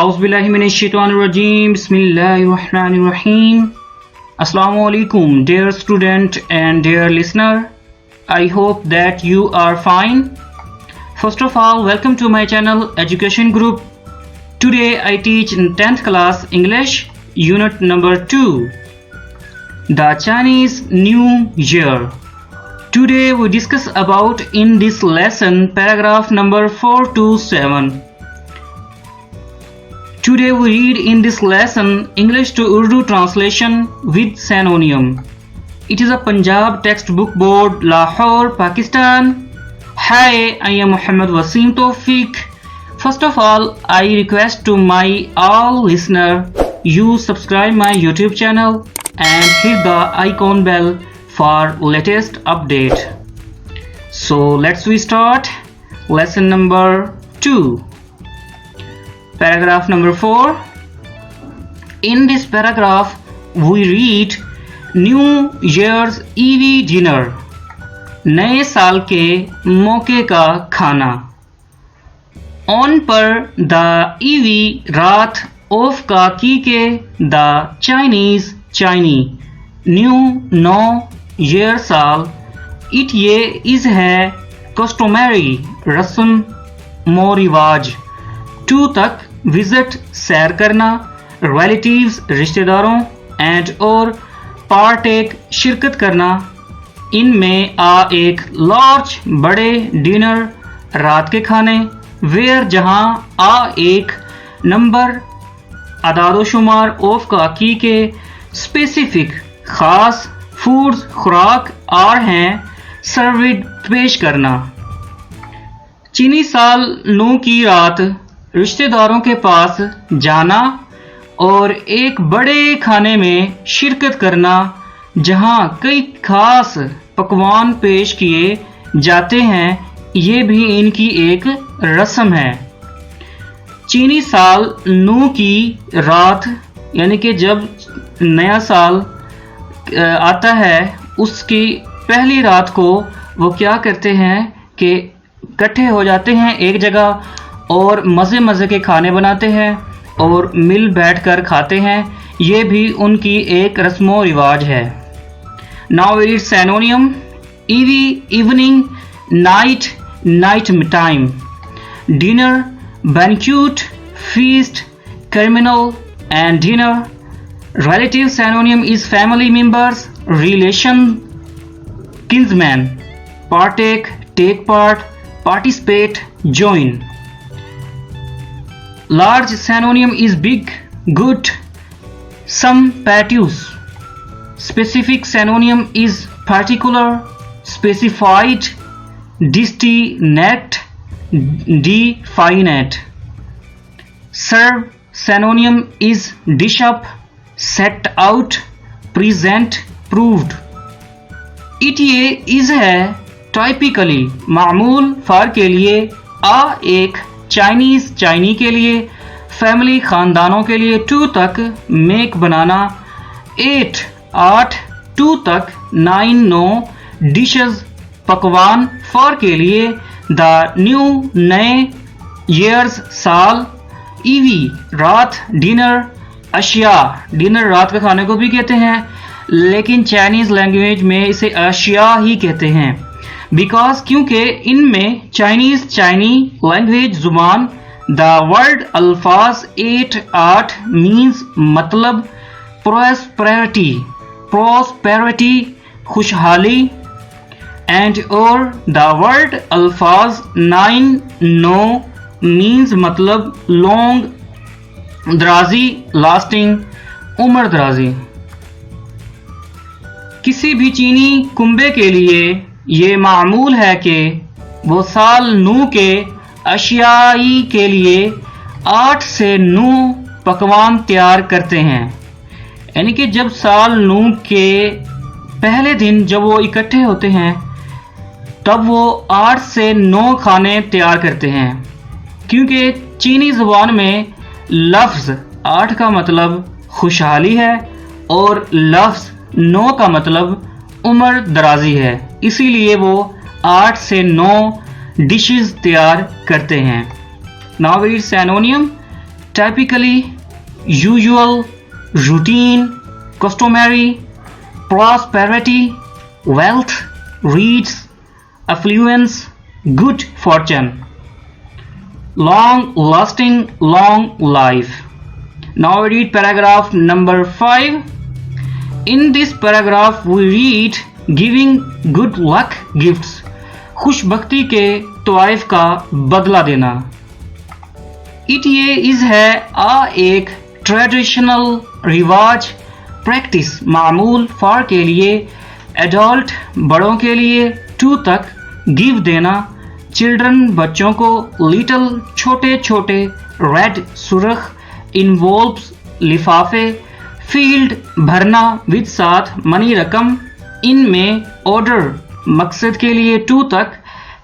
Auzubillahiminash-shaytanir-rajim. Bismillahir-rahmanir-rahim. Assalamualaikum, dear student and dear listener. I hope that you are fine. First of all, welcome to my channel Education Group. Today I teach in 10th class English, unit number 2, the Chinese New Year. Today we discuss about in this lesson paragraph number 4 to 7. Today we read in this lesson English to Urdu translation with synonym. It is a Punjab textbook board, Lahore, Pakistan. Hi, I am Muhammad Wasim Tawfiq. First of all, I request to my all listener, you subscribe my YouTube channel and hit the icon bell for latest update. So let's we start lesson number 2. Paragraph number 4. In this paragraph, we read New Year's Eve dinner. नए साल के मौके का खाना. On पर the eve रात of का की के the Chinese new now year साल. It ये is है customary रस्म मो रिवाज. टू तक विजिट सैर करना, रिलेटिव्स रिश्तेदारों एंड और पार्टेक शिरकत करना. इनमें आ एक लार्ज बड़े डिनर रात के खाने, वेयर जहां आ एक नंबर अदादोशुमार ऑफ का की के स्पेसिफिक खास फूड्स खुराक आर हैं सर्विड पेश करना. चीनी साल नू की रात रिश्तेदारों के पास जाना और एक बड़े खाने में शिरकत करना जहां कई खास पकवान पेश किए जाते हैं, ये भी इनकी एक रस्म है. चीनी साल नू की रात यानी कि जब नया साल आता है उसकी पहली रात को वो क्या करते हैं कि इकट्ठे हो जाते हैं एक जगह और मज़े के खाने बनाते हैं और मिल बैठकर खाते हैं. ये भी उनकी एक रस्मो रिवाज है. Now we read synonym. Eve evening, night night time, dinner banquet feast, criminal and dinner. Relative synonym is family members, relation, kinsman. Partake take part, participate, join. Large synonym is big, good, some patios. Specific synonym is particular, specified, destinate, definite. Serve synonym is dish up, set out, present, proved. It ये is है typically मामूल फार के लिए, आ एक चाइनी के लिए, family खानदानों के लिए, टू तक मेक बनाना, 8 टू तक 9 डिशेस पकवान फार के लिए, द न्यू नए, ईयर्स साल, ईवी रात, डिनर अशिया. डिनर रात के खाने को भी कहते हैं लेकिन चाइनीज लैंग्वेज में इसे अशिया ही कहते हैं बिकॉज क्योंकि इनमें चाइनी लैंग्वेज जुबान द वर्ड अल्फाज 8 मीन्स मतलब प्रोस्पेरिटी खुशहाली एंड और द वर्ड अल्फाज 9 मीन्स मतलब लॉन्ग दराजी लास्टिंग उम्र दराजी. किसी भी चीनी कुंबे के लिए ये मामूल है कि वो साल नू के अशियाई के लिए 8 से 9 पकवान तैयार करते हैं. यानी कि जब साल नू के पहले दिन जब वो इकट्ठे होते हैं तब वो 8 से 9 खाने तैयार करते हैं. क्योंकि चीनी ज़ुबान में लफ्ज़ 8 का मतलब खुशहाली है और लफ्ज़ 9 का मतलब उम्र दराजी है, इसीलिए वो 8 से 9 डिशेस तैयार करते हैं. Now we read synonym. typically, usual, routine, customary, prosperity, wealth, reach, affluence, good fortune, long lasting, long life. Now we read paragraph number 5. In this paragraph we read giving good luck gifts, खुशबख्ती के तोइफ का बदला देना. It ये is है आ एक traditional रिवाज practice मामूल for के लिए एडल्ट बड़ों के लिए टू तक गिव देना चिल्ड्रन बच्चों को लिटिल छोटे छोटे रेड सुरख इन्वॉल्व्स लिफाफे फील्ड भरना विद साथ मनी रकम इनमें ऑर्डर मकसद के लिए टू तक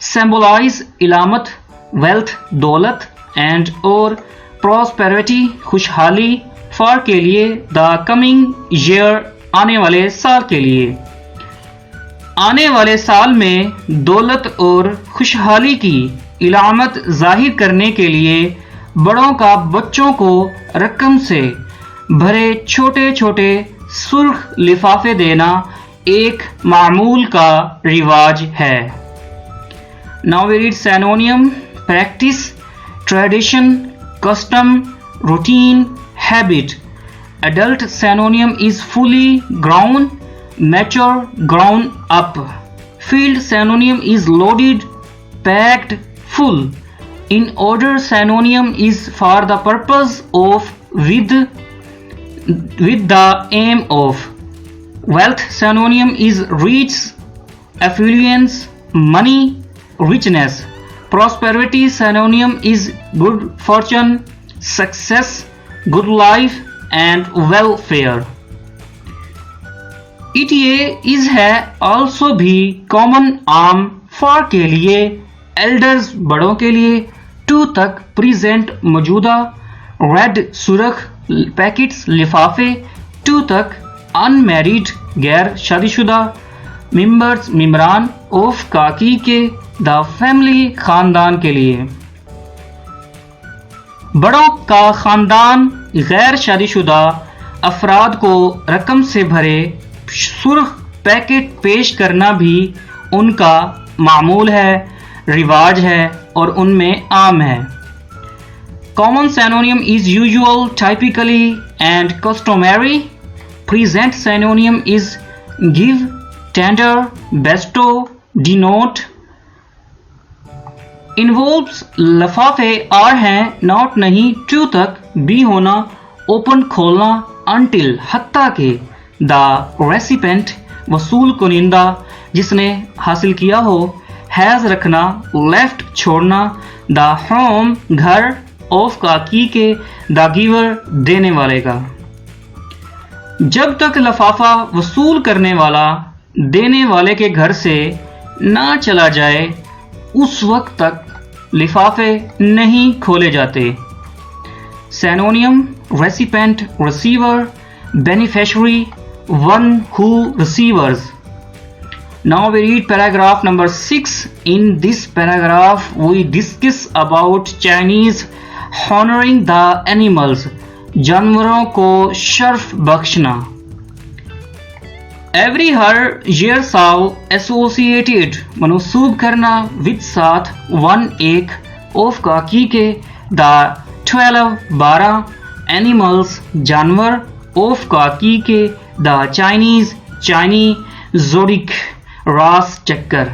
सिंबलाइज इलामत वेल्थ दौलत एंड और प्रॉस्पेरिटी खुशहाली फॉर के लिए द कमिंग ईयर आने वाले साल के लिए. आने वाले साल में दौलत और खुशहाली की इलामत जाहिर करने के लिए बड़ों का बच्चों को रकम से भरे छोटे छोटे सुर्ख लिफाफे देना एक मामूल का रिवाज है. Now we read synonym practice tradition custom routine habit. Adult synonym is fully grown, mature, grown up. Field synonym is loaded, packed, full. In order synonym is for the purpose of, with the aim of. Wealth synonym is rich, affluence, money, richness. Prosperity synonym is good fortune, success, good life and welfare. It ये is है also भी common आम for के लिए elders बड़ों के लिए to तक present मौजूदा red सुरख पैकेट्स लिफाफे to तक unmarried गैर शादीशुदा members मिम्बरान of काकी के the family खानदान के लिए. बड़ों का खानदान गैर शादीशुदा अफराद को रकम से भरे सुर्ख पैकेट पेश करना भी उनका मामूल है रिवाज है और उनमें आम है. Common synonym is usual typically and customary. Present synonym is give tender bestow denote. Involves लफाफे आर हैं नॉट नहीं टू तक बी होना ओपन खोलना अनटिल हत्ता के द रेसिपेंट वसूल कुनिंदा जिसने हासिल किया हो हैज रखना लेफ्ट छोड़ना द होम घर ऑफ का की के द गिवर देने वाले का. जब तक लफाफा वसूल करने वाला देने वाले के घर से ना चला जाए उस वक्त तक लिफाफे नहीं खोले जाते. Synonym recipient receiver beneficiary one who receivers. Now we read paragraph number 6. In this paragraph we discuss about Chinese honouring the animals. जानवरों को शर्फ बख्शना. एवरी हर ईयर साल एसोसिएटेड मनसूब करना विद साथ वन एक ऑफ का की के द 12 एनिमल्स जानवर ऑफ का की के द चाइनीज चाइनी जोडिक रास चक्कर.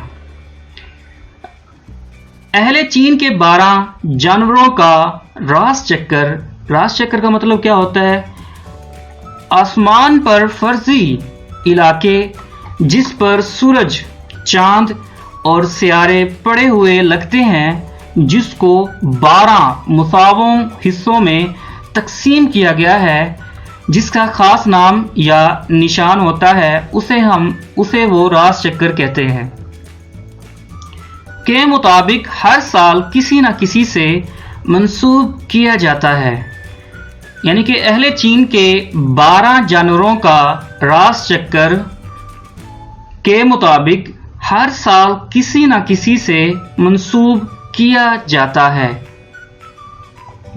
अहले चीन के 12 जानवरों का रास चक्कर का मतलब क्या होता है? आसमान पर फर्जी इलाके जिस पर सूरज चांद और सियारे पड़े हुए लगते हैं जिसको 12 मुसावों हिस्सों में तकसीम किया गया है जिसका खास नाम या निशान होता है उसे वो रास चक्कर कहते हैं. के मुताबिक हर साल किसी न किसी से मंसूब किया जाता है. यानी कि अहले चीन के 12 जानवरों का रास चक्कर के मुताबिक हर साल किसी न किसी से मंसूब किया जाता है.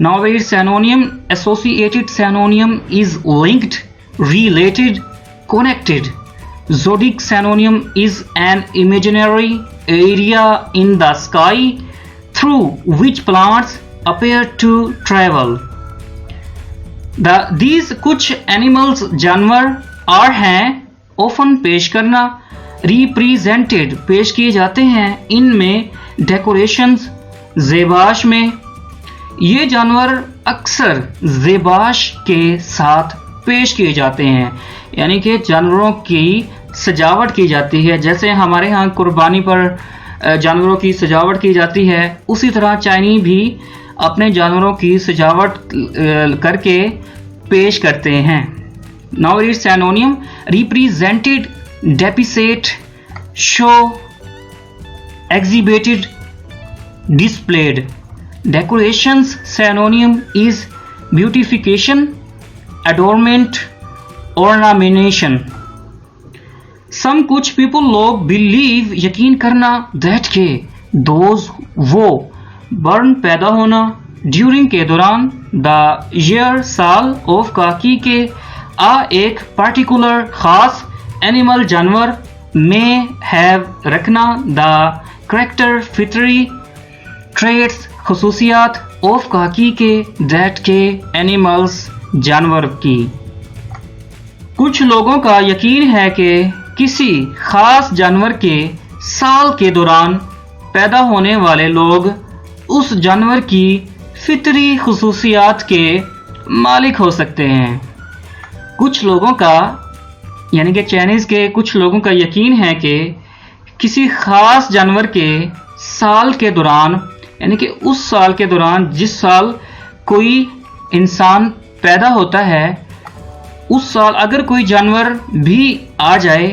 Now we read synonym. Associated synonym is linked, related, connected. Zodiac synonym is an imaginary area in the sky through which planets appear to travel. These कुछ animals जानवर are हैं often पेश करना, represented पेश किए जाते हैं, इनमें decorations ज़ेबाश में। ये जानवर अक्सर ज़ेबाश के साथ पेश किए जाते हैं, यानी कि जानवरों की सजावट की जाती है। जैसे हमारे यहाँ कुर्बानी पर जानवरों की सजावट की जाती है, उसी तरह चाइनी भी अपने जानवरों की सजावट करके पेश करते हैं। Now read synonym. Represented, depict, show, exhibited, displayed. Decorations synonym is beautification, adornment, ornamentation. Some कुछ people लोग believe यकीन करना that के those वो born पैदा होना during के दौरान the year साल of काकी के आ एक particular खास animal जानवर may have रखना the character फितरी traits खसूसियात of काकी के that के animals जानवर की। कुछ लोगों का यकीन है कि किसी खास जानवर के साल के दौरान पैदा होने वाले लोग उस जानवर की फितरी खसूसियात के मालिक हो सकते हैं। कुछ लोगों का यानी कि चाइनीज़ के कुछ लोगों का यकीन है कि किसी खास जानवर के साल के दौरान यानी कि उस साल के दौरान जिस साल कोई इंसान पैदा होता है, उस साल अगर कोई जानवर भी आ जाए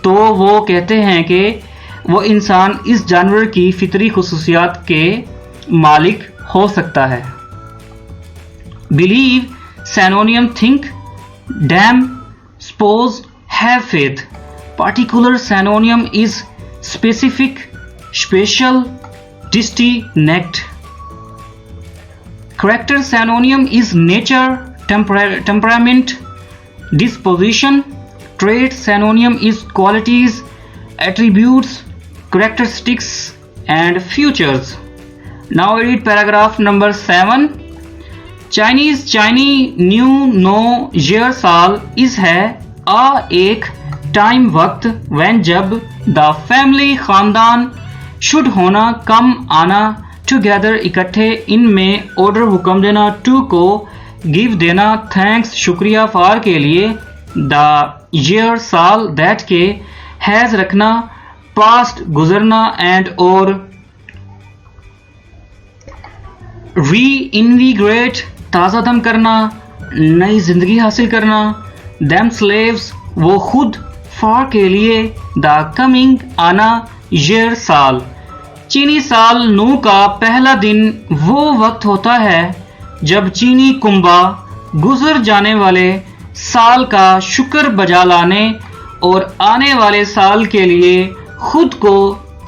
तो वो कहते हैं कि वो इंसान इस जानवर की फितरी खसूसियात के मालिक हो सकता है। Believe synonym think, damn, suppose, have faith. Particular synonym is specific, special, distinct. Character synonym is nature, temperament, disposition. Trait synonym is qualities, attributes, characteristics and features. Now read paragraph number 7. Chinese new नो year साल is है आ एक time वक्त when जब the family खानदान should होना कम आना together इकट्ठे इनमें order हुक्म देना to को give देना thanks शुक्रिया for के लिए the year साल that के has रखना past गुजरना and और reinvigorate ताज़ा दम करना, नई जिंदगी हासिल करना, them slaves वो खुद for के लिए the coming आना year साल। चीनी साल नू का पहला दिन वो वक्त होता है जब चीनी कुंबा गुजर जाने वाले साल का शुक्र बजा लाने और आने वाले साल के लिए खुद को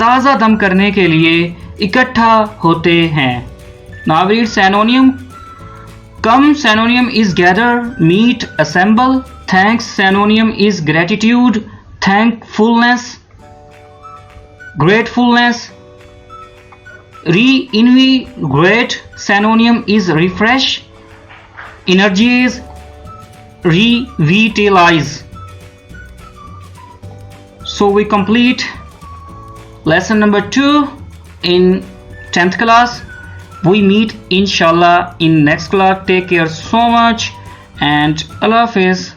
ताज़ा दम करने के लिए इकट्ठा होते हैं। Now read synonym. Come synonym is gather, meet, assemble. Thanks synonym is gratitude, thankfulness, gratefulness. Reinvigorate synonym is refresh, energize, revitalize. So we complete lesson number 2 in 10th class. We meet inshallah in next class. Take care so much and Allah Hafiz.